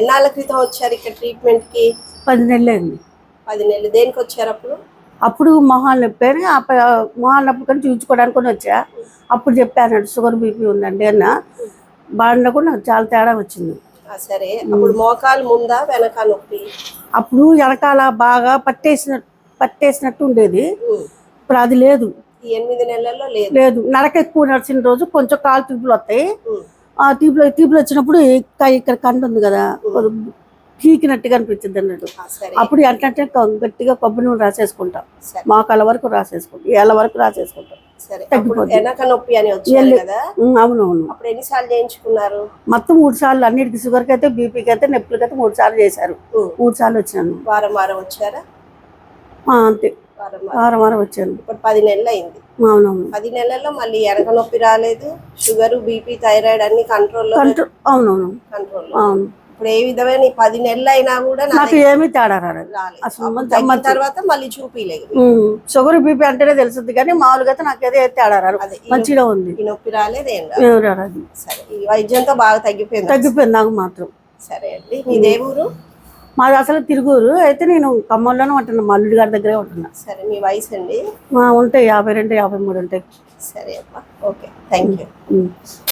ఎన్నాళ్ళ క్రితం వచ్చారు ఇక్కడ ట్రీట్మెంట్ కి? 10 నెలలైంది. 10 నెలలు. దేనికి వచ్చారు అప్పుడు? అప్పుడు మొహాలు నొప్పారు. మొహాలు నొప్పి కానీ చూపించుకోవడానికి వచ్చా. అప్పుడు చెప్పాను షుగర్ బీపీ ఉందండి అన్న. బాగా కూడా నాకు చాలా తేడా వచ్చింది. సరే, అప్పుడు మోకాలు ముందా వెనక నొప్పి? అప్పుడు వెనకాల బాగా పట్టేసినట్టు ఉండేది. ఇప్పుడు అది లేదు. ఈ 8 నెలల్లో లేదు. నడక ఎక్కువ నడిచిన రోజు కొంచెం కాలు తీపులు వస్తాయి. ఆ తీపులు వచ్చినప్పుడు ఇక్కడ కండు ఉంది కదా, పీకినట్టుగా అనిపించింది అన్నట్టు. అప్పుడు ఏంటంటే గట్టిగా కొబ్బరి నూనె రాసేసుకుంటాం. మోకాళ్ళ వరకు రాసేసుకుంటాం, ఏళ్ళ వరకు రాసేసుకుంటాం. వెనక నొప్పి అని వచ్చారు కదా? అవునవును. అప్పుడు ఎన్నిసార్లు చేయించుకున్నారు? మొత్తం 3 సార్లు. అన్నిటికి షుగర్కి అయితే, బీపీకి అయితే, నొప్పులకి అయితే 3 సార్లు చేశారు. 3 సార్లు వచ్చాను. వారం వారం వచ్చారా? అంతే, వారం వారం వచ్చాను. ఇప్పుడు 10 నెలలు అయింది. అవునవును. 10 నెలల్లో మళ్ళీ వెనక నొప్పి రాలేదు, షుగర్ బీపీ థైరాయిడ్ అన్ని కంట్రోల్. అవునవును, కంట్రోల్. అవును. ఇప్పుడు ఏ విధమైన 10 నెలలు అయినా కూడా నాకు ఏమీ తేడా రాలేదు. అసలు తర్వాత మళ్ళీ చూపిలేదు. షుగర్ బీపీ అంటేనే తెలుస్తుంది కానీ మామూలుగా అయితే నాకు ఏదో తేడా రాదు. మంచిగా ఉంది. ఈ నొప్పి రాలేదు, ఏం రాదు. సరే, ఈ వైద్యంతో బాగా తగ్గిపోయింది నాకు మాత్రం. సరే అండి, మీదే ఊరు? మాది అసలు తిరుగురు. అయితే నేను ఖమ్మంలోనే ఉంటున్నా, మా అల్లుడి గారి దగ్గరే ఉంటున్నా. సరే, మీ వయసు అండి? ఉంటాయి 52, 53 ఉంటాయి. సరే అమ్మా, ఓకే, థ్యాంక్ యూ.